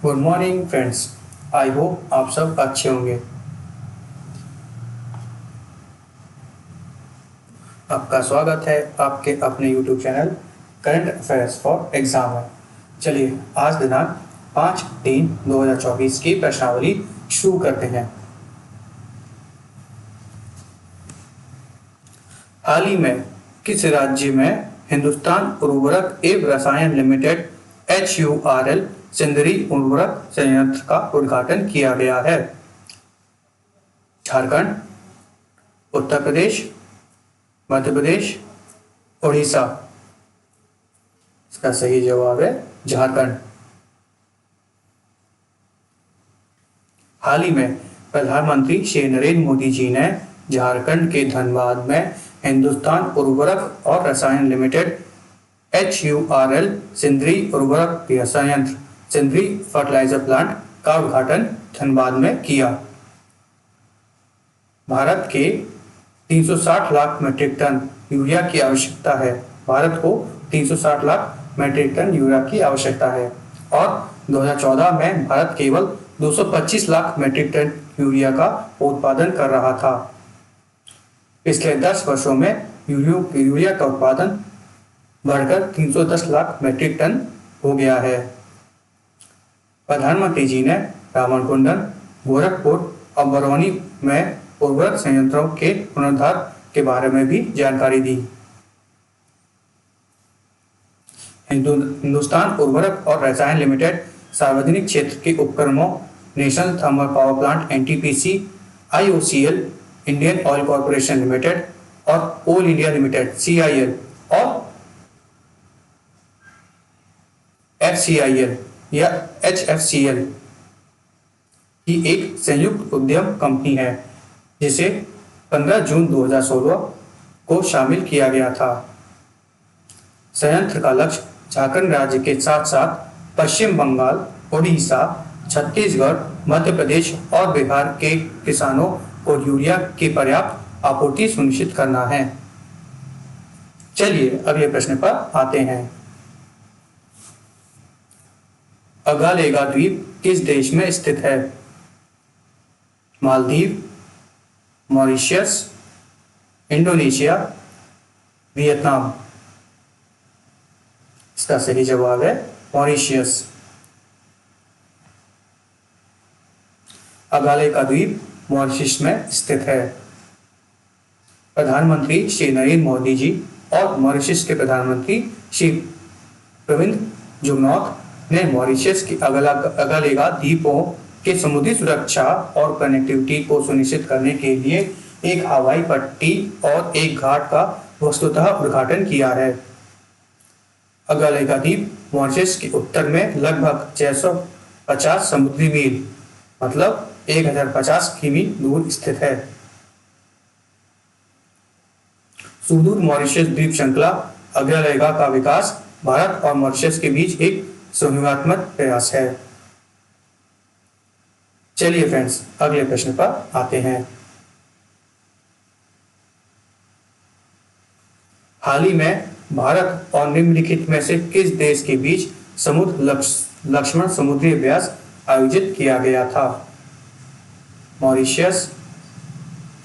Good morning friends. I hope आप सब अच्छे होंगे। आपका स्वागत है आपके अपने YouTube channel current affairs for exam में। चलिए आज दिनांक 5/3/2024 की प्रश्नावली शुरू करते हैं। हाल ही में किस राज्य में हिंदुस्तान उर्वरक एवं रसायन लिमिटेड HURL सिंदरी उर्वरक संयंत्र का उद्घाटन किया गया है? झारखंड, उत्तर प्रदेश, मध्य प्रदेश, उड़ीसा। इसका सही जवाब है झारखंड। हाल ही में प्रधानमंत्री श्री नरेंद्र मोदी जी ने झारखंड के धनबाद में हिंदुस्तान उर्वरक और रसायन लिमिटेड HURL सिंदरी उर्वरक संयंत्र सिंदरी फर्टिलाइजर प्लांट का उद्घाटन धनबाद में किया। भारत के 360 लाख मीट्रिक टन यूरिया की आवश्यकता है। भारत को 360 लाख मीट्रिक टन यूरिया की आवश्यकता है और 2014 में भारत केवल 225 लाख मीट्रिक टन यूरिया का उत्पादन कर रहा था। पिछले 10 वर्षों में यूरिया का उत्पादन बढ़कर 310 लाख मीट्रिक टन हो गया है। प्रधानमंत्री जी ने रावणकुंडन, गोरखपुर और बरौनी में उर्वरक संयंत्रों के पुनरुद्धार के बारे में भी जानकारी दी। हिंदुस्तान उर्वरक और रसायन लिमिटेड सार्वजनिक क्षेत्र के उपक्रमों national thermal power plant NTPC, IOCL, Indian oil corporation limited और ऑल इंडिया लिमिटेड CIL और FCIL या HFCL की एक संयुक्त उद्यम कंपनी है जिसे 15 जून 2016 को शामिल किया गया था। संयंत्र का लक्ष्य झारखंड राज्य के साथ साथ पश्चिम बंगाल, उड़ीसा, छत्तीसगढ़, मध्य प्रदेश और बिहार के किसानों को यूरिया की पर्याप्त आपूर्ति सुनिश्चित करना है। चलिए अगले प्रश्न पर आते हैं। अगालेगा द्वीप किस देश में स्थित है? Maldives, Mauritius, Indonesia, Vietnam. इसका सही जवाब है मॉरिशस। अगालेगा द्वीप मॉरिशस में स्थित है। प्रधानमंत्री श्री नरेंद्र मोदी जी और मॉरिशस के प्रधानमंत्री श्री प्रविंद जुगनॉथ ने मॉरिशस की अगालेगा द्वीपों के समुद्री सुरक्षा और कनेक्टिविटी को सुनिश्चित करने के लिए एक हवाई पट्टी और एक घाट का वस्तुतः उद्घाटन किया है। अगालेगा द्वीप मॉरिशस के उत्तर में लगभग 650 समुद्री मील मतलब 1050 किमी दूर स्थित है। सुदूर मॉरिशस द्वीप श्रृंखला अगालेगा का विकास भारत और मॉरिशस के बीच एक सहयोगात्मक प्रयास है। चलिए फ्रेंड्स अगले प्रश्न पर आते हैं। हाल ही में भारत और निम्नलिखित में से किस देश के बीच समुद्र लक्ष्मण समुद्री अभ्यास आयोजित किया गया था? Mauritius,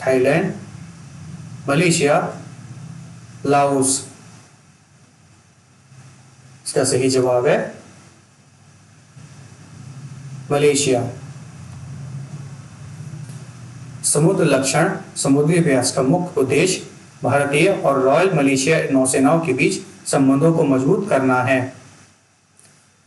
Thailand, Malaysia, Laos. इसका सही जवाब है मलेशिया। समुद्र लक्षण समुद्री अभ्यास का मुख्य उद्देश्य भारतीय और रॉयल मलेशिया नौसेनाओं के बीच संबंधों को मजबूत करना है।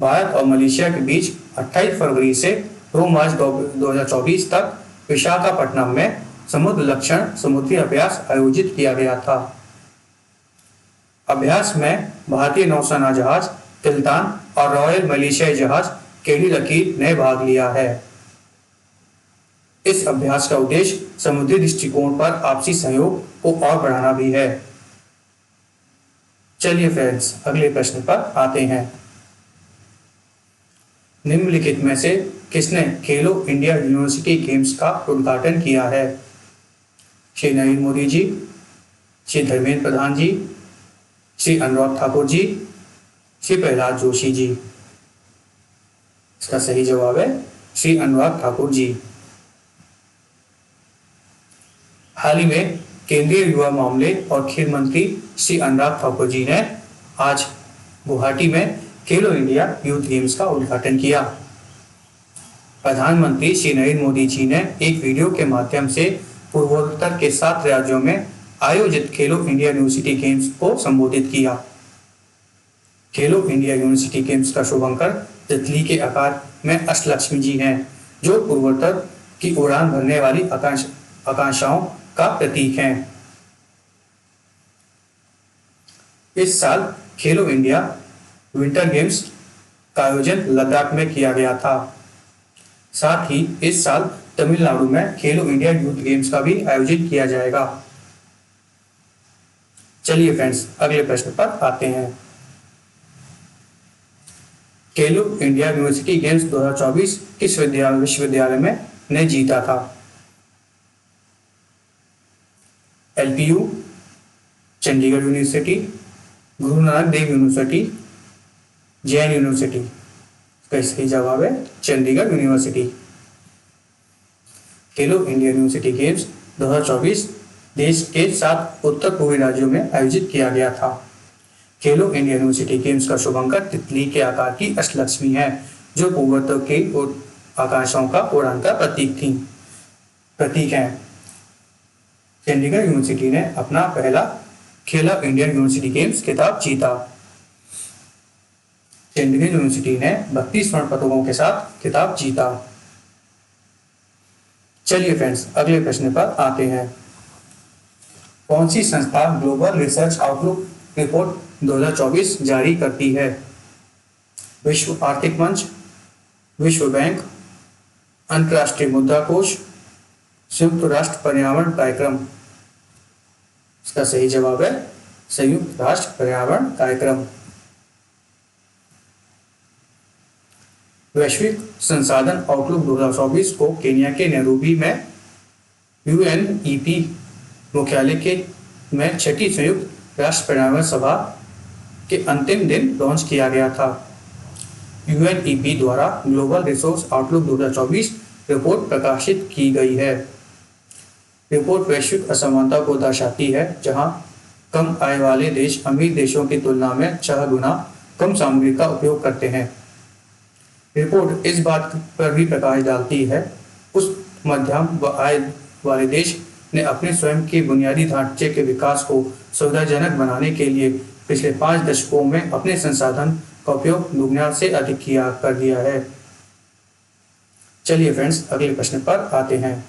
भारत और मलेशिया के बीच 28 फरवरी से 2 मार्च 2024 तक विशाखापट्टनम में समुद्र लक्षण समुद्री अभ्यास आयोजित किया गया था। अभ्यास में भारतीय नौसेना जहाज तिलतान और रॉयल मलेशियाई जहाज केडी लकीर ने भाग लिया है। इस अभ्यास का उद्देश्य समुद्री दृष्टिकोण पर आपसी सहयोग को और बढ़ाना भी है। चलिए फ्रेंड्स अगले प्रश्न पर आते हैं। निम्नलिखित में से किसने खेलो इंडिया यूनिवर्सिटी गेम्स का उद्घाटन किया है? श्री नरेंद्र मोदी जी, श्री धर्मेंद्र प्रधान जी, श्री अनुराग ठाकुर जी, श्री प्रहलाद जोशी जी। इसका सही जवाब है श्री अनुराग ठाकुर जी। हाल ही में केंद्रीय युवा मामले और खेल मंत्री श्री अनुराग ठाकुर जी ने आज गुवाहाटी में खेलो इंडिया यूथ गेम्स का उद्घाटन किया। प्रधानमंत्री श्री नरेंद्र मोदी जी ने एक वीडियो के माध्यम से पूर्वोत्तर के 7 राज्यों में आयोजित खेलो इंडिया यूनिवर्सिटी गेम्स को संबोधित किया। खेलो इंडिया यूनिवर्सिटी गेम्स का शुभारंभ तितली के आकार में अष्टलक्ष्मी जी हैं, जो पूर्वोत्तर की उड़ान भरने वाली आकांक्षाओं का प्रतीक हैं। इस साल खेलो इंडिया विंटर गेम्स का आयोजन लद्दाख में किया गया था। साथ ही इस साल तमिलनाडु में खेलो इंडिया यूथ गेम्स का भी आयोजन किया जाएगा। चलिए फ्रेंड्स, अगले प्रश्न पर आते हैं। खेलो इंडिया यूनिवर्सिटी गेम्स 2024 किस विश्वविद्यालय में ने जीता था? LPU, Chandigarh university, Guru Nanak Dev university, Jain university. इसका सही जवाब है चंडीगढ़ यूनिवर्सिटी। खेलो इंडिया यूनिवर्सिटी गेम्स 2024 देश के 7 उत्तर पूर्वी राज्यों में आयोजित किया गया था। खेलो इंडिया यूनिवर्सिटी गेम्स का शुभारंभ तितली के आकार की अष्टलक्ष्मी है, जो पूर्वोत्तर के आकांक्षाओं का उड़ान का प्रतीक है। चंडीगढ़ यूनिवर्सिटी ने अपना पहला खेलो इंडिया यूनिवर्सिटी गेम्स खिताब जीता। चंडीगढ़ यूनिवर्सिटी ने 32 स्वर्ण पदकों के साथ खिताब जीता। चलिए फ्रेंड्स, अगले प्रश्न पर आते हैं। कौन सी संस्था ग्लोबल रिसर्च आउटलुक रिपोर्ट 2024 जारी करती है? विश्व आर्थिक मंच, विश्व बैंक, अंतर्राष्ट्रीय मुद्रा कोष, संयुक्त राष्ट्र पर्यावरण कार्यक्रम। इसका सही जवाब है संयुक्त राष्ट्र पर्यावरण कार्यक्रम। वैश्विक संसाधन आउटलुक 2024 को केन्या के नैरोबी में यूएनईपी मुख्यालय में 6ठी संयुक्त राष्ट्र पर्यावरण सभा के अंतिम दिन लॉन्च किया गया था। यूएनईपी द्वारा ग्लोबल रिसोर्स आउटलुक 2024 रिपोर्ट प्रकाशित की गई है। रिपोर्ट वैश्विक असमानता को दर्शाती है, जहां कम आय वाले देश अमीर देशों की तुलना में 6 गुना कम सामग्री का उपयोग करते हैं। रिपोर्ट इस बात पर भी प्रकाश डालती है उस मध्यम आय वाले देश ने अपने स्वयं के बुनियादी ढांचे के विकास को सुविधाजनक बनाने के लिए पिछले 5 दशकों में अपने संसाधन का उपयोग दुनिया से अधिक कर दिया है। चलिए फ्रेंड्स, अगले प्रश्न पर आते हैं।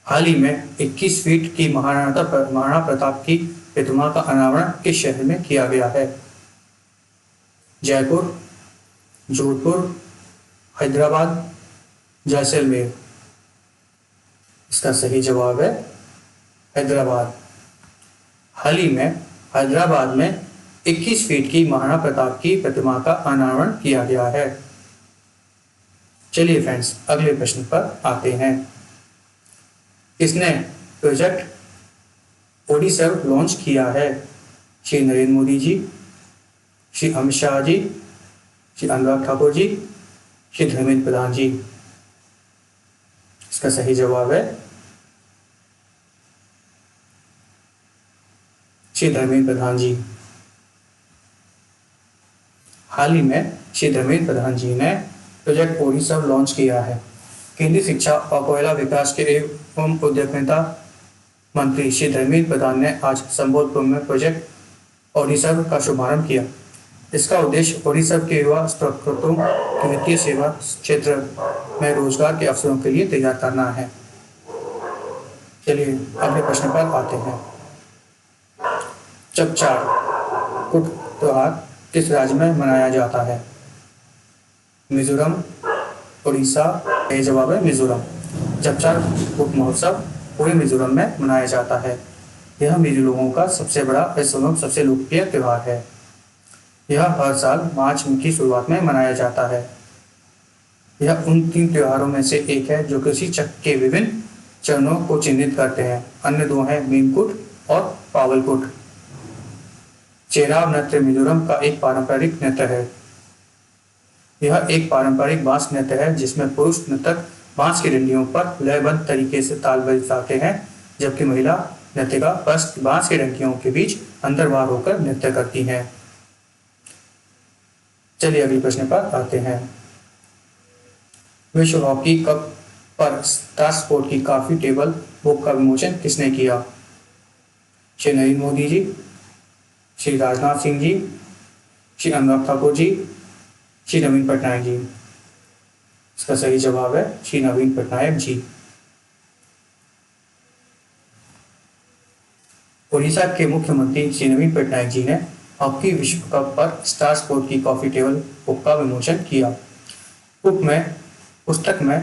हाल ही में 21 फीट की महाराणा प्रताप की प्रतिमा का अनावरण किस शहर में किया गया है? जयपुर, जोधपुर, हैदराबाद, जैसलमेर। इसका सही जवाब है हैदराबाद। हाल ही में हैदराबाद में 21 फीट की महाराणा प्रताप की प्रतिमा का अनावरण किया गया है। चलिए फ्रेंड्स, अगले प्रश्न पर आते हैं। किसने प्रोजेक्ट ओडिसर लॉन्च किया है? श्री नरेंद्र मोदी जी, श्री अमित शाह जी, श्री अनुराग ठाकुर जी, श्री धर्मेंद्र प्रधान जी। इसका सही जवाब है श्री धर्मेंद्र प्रधान जी। हाल ही में श्री धर्मेंद्र प्रधान जी ने प्रोजेक्ट ओडिसर लॉन्च किया है। केंद्रीय शिक्षा और कोयला विकास के एवं उद्यमिता मंत्री श्री धर्मेंद्र प्रधान ने आज संबलपुर में प्रोजेक्ट ओडिसर का शुभारंभ किया। इसका उद्देश्य ओडिशा के युवा स्टार्टअपों को वित्तीय सेवा क्षेत्र में रोजगार के अवसरों के लिए तैयार करना है। चलिए अगले प्रश्न पर आते हैं। चपचार कुट त्योहार किस राज्य में मनाया जाता है? मिजोरम, उड़ीसा। यह जवाब है मिजोरम। चपचार कुट महोत्सव पूरे मिजोरम में मनाया जाता है। यह मिजो लोगों का सबसे बड़ा एवं सबसे लोकप्रिय त्योहार है। यह हर साल मार्च की शुरुआत में मनाया जाता है। यह उन 3 त्योहारों में से एक है जो कृषि चक्र के विभिन्न चरणों को चिन्हित करते हैं। अन्य 2 हैं मीनकुट और पावलकुट। चेराव नृत्य मिजोरम का एक पारंपरिक नृत्य है। यह एक पारंपरिक बांस नृत्य है जिसमें पुरुष नर्तक बांस की डंडियों पर लयबद्ध तरीके से ताल बजाते हैं, जबकि महिला नृत्यिका बस बांस की डंडियों के बीच अंदर बाहर होकर नृत्य करती हैं। चलिए अगले प्रश्न पर आते हैं। विश्व हॉकी कप पर स्टार स्पोर्ट की कॉफी टेबल बुक का विमोचन किसने किया? श्री नरेंद्र मोदी जी, श्री राजनाथ सिंह जी, श्री अनुराग ठाकुर जी, श्री नवीन पटनायक जी। इसका सही जवाब है श्री नवीन पटनायक जी। उड़ीसा के मुख्यमंत्री श्री नवीन पटनायक जी ने हॉकी विश्व कप पर स्टार स्पोर्ट की कॉफी टेबल बुक का विमोचन किया। पुस्तक में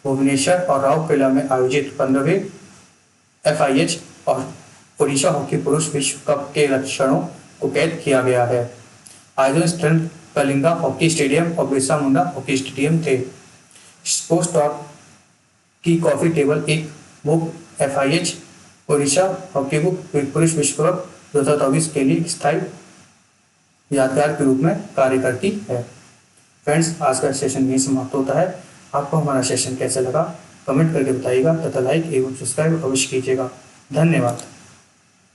भुवनेश्वर और राउरकेला में आयोजित 15वें FIH और ओडिशा हॉकी पुरुष विश्व कप के लक्षणों को कैद किया गया है। आयोजन स्थल कलिंगा हॉकी स्टेडियम और बिरसा मुंडा हॉकी स्टेडियम थे। स्पोर्ट्स टॉक की कॉफी टेबल एक book FIH Odisha hockey book पुरुष विश्व कप 2024 के लिए स्थायी यादगार के रूप में कार्य करती है। फ्रेंड्स, आज का सेशन यही समाप्त होता है। आपको हमारा सेशन कैसा लगा कमेंट करके बताइएगा तथा लाइक एवं सब्सक्राइब अवश्य कीजिएगा। धन्यवाद।